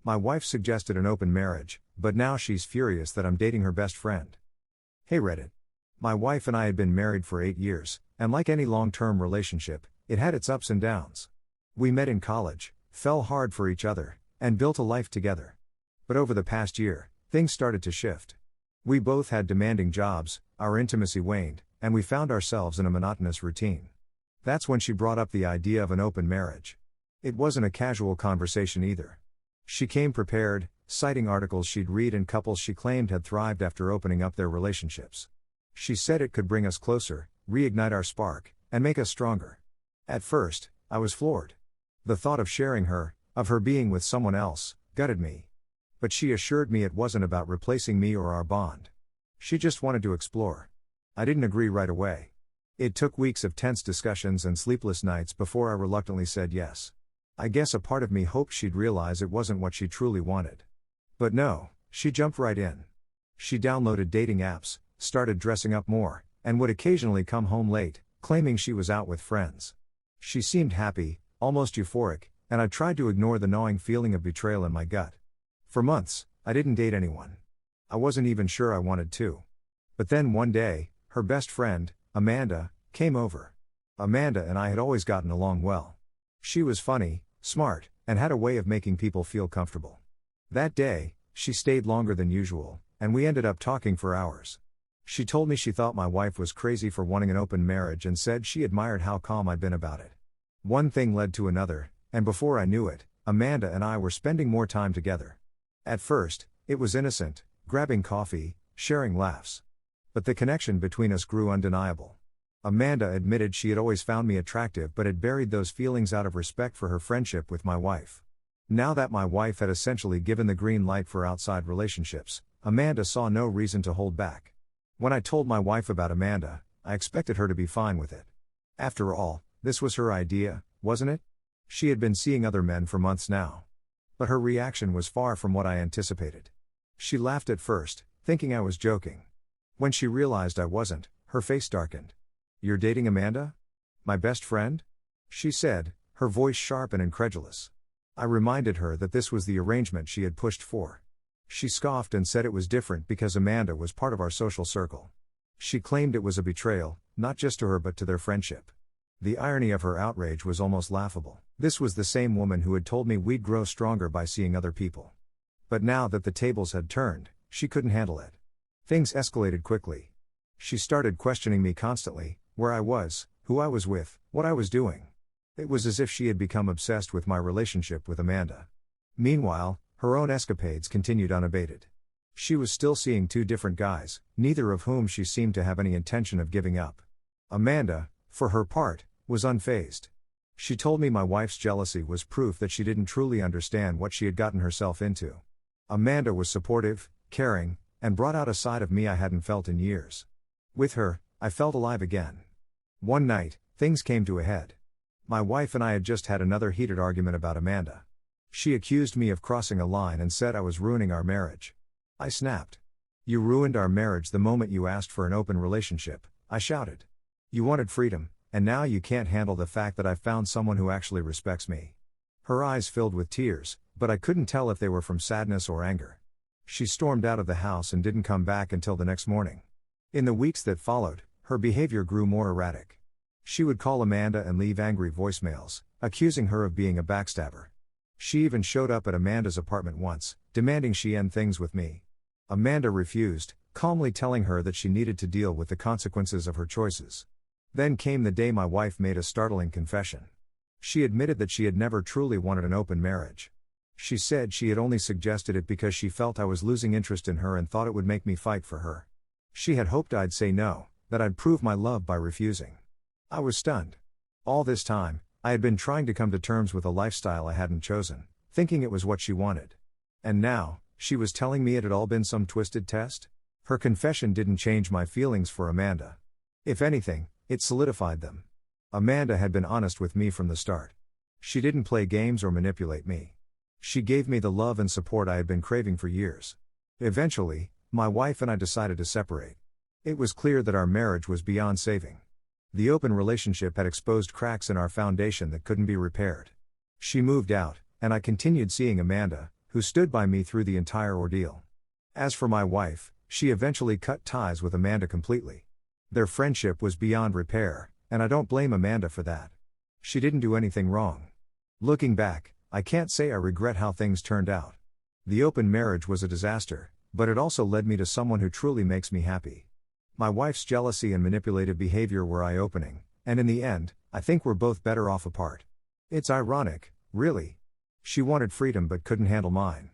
My wife suggested an open marriage, but now she's furious that I'm dating her best friend. Hey Reddit. My wife and I had been married for 8 years, and like any long-term relationship, it had its ups and downs. We met in college, fell hard for each other, and built a life together. But over the past year, things started to shift. We both had demanding jobs, our intimacy waned, and we found ourselves in a monotonous routine. That's when she brought up the idea of an open marriage. It wasn't a casual conversation either. She came prepared, citing articles she'd read and couples she claimed had thrived after opening up their relationships. She said it could bring us closer, reignite our spark, and make us stronger. At first, I was floored. The thought of sharing her, of her being with someone else, gutted me. But she assured me it wasn't about replacing me or our bond. She just wanted to explore. I didn't agree right away. It took weeks of tense discussions and sleepless nights before I reluctantly said yes. I guess a part of me hoped she'd realize it wasn't what she truly wanted. But no, she jumped right in. She downloaded dating apps, started dressing up more, and would occasionally come home late, claiming she was out with friends. She seemed happy, almost euphoric, and I tried to ignore the gnawing feeling of betrayal in my gut. For months, I didn't date anyone. I wasn't even sure I wanted to. But then one day, her best friend, Amanda, came over. Amanda and I had always gotten along well. She was funny, smart, and had a way of making people feel comfortable. That day, she stayed longer than usual, and we ended up talking for hours. She told me she thought my wife was crazy for wanting an open marriage and said she admired how calm I'd been about it. One thing led to another, and before I knew it, Amanda and I were spending more time together. At first, it was innocent, grabbing coffee, sharing laughs. But the connection between us grew undeniable. Amanda admitted she had always found me attractive but had buried those feelings out of respect for her friendship with my wife. Now that my wife had essentially given the green light for outside relationships, Amanda saw no reason to hold back. When I told my wife about Amanda, I expected her to be fine with it. After all, this was her idea, wasn't it? She had been seeing other men for months now. But her reaction was far from what I anticipated. She laughed at first, thinking I was joking. When she realized I wasn't, her face darkened. "You're dating Amanda? My best friend?" she said, her voice sharp and incredulous. I reminded her that this was the arrangement she had pushed for. She scoffed and said it was different because Amanda was part of our social circle. She claimed it was a betrayal, not just to her but to their friendship. The irony of her outrage was almost laughable. This was the same woman who had told me we'd grow stronger by seeing other people. But now that the tables had turned, she couldn't handle it. Things escalated quickly. She started questioning me constantly, where I was, who I was with, what I was doing. It was as if she had become obsessed with my relationship with Amanda. Meanwhile, her own escapades continued unabated. She was still seeing 2 different guys, neither of whom she seemed to have any intention of giving up. Amanda, for her part, was unfazed. She told me my wife's jealousy was proof that she didn't truly understand what she had gotten herself into. Amanda was supportive, caring, and brought out a side of me I hadn't felt in years. With her, I felt alive again. One night, things came to a head. My wife and I had just had another heated argument about Amanda. She accused me of crossing a line and said I was ruining our marriage. I snapped. "You ruined our marriage the moment you asked for an open relationship," I shouted. "You wanted freedom, and now you can't handle the fact that I've found someone who actually respects me." Her eyes filled with tears, but I couldn't tell if they were from sadness or anger. She stormed out of the house and didn't come back until the next morning. In the weeks that followed, her behavior grew more erratic. She would call Amanda and leave angry voicemails, accusing her of being a backstabber. She even showed up at Amanda's apartment once, demanding she end things with me. Amanda refused, calmly telling her that she needed to deal with the consequences of her choices. Then came the day my wife made a startling confession. She admitted that she had never truly wanted an open marriage. She said she had only suggested it because she felt I was losing interest in her and thought it would make me fight for her. She had hoped I'd say no, that I'd prove my love by refusing. I was stunned. All this time, I had been trying to come to terms with a lifestyle I hadn't chosen, thinking it was what she wanted. And now, she was telling me it had all been some twisted test? Her confession didn't change my feelings for Amanda. If anything, it solidified them. Amanda had been honest with me from the start. She didn't play games or manipulate me. She gave me the love and support I had been craving for years. Eventually, my wife and I decided to separate. It was clear that our marriage was beyond saving. The open relationship had exposed cracks in our foundation that couldn't be repaired. She moved out, and I continued seeing Amanda, who stood by me through the entire ordeal. As for my wife, she eventually cut ties with Amanda completely. Their friendship was beyond repair, and I don't blame Amanda for that. She didn't do anything wrong. Looking back, I can't say I regret how things turned out. The open marriage was a disaster, but it also led me to someone who truly makes me happy. My wife's jealousy and manipulative behavior were eye-opening, and in the end, I think we're both better off apart. It's ironic, really. She wanted freedom but couldn't handle mine.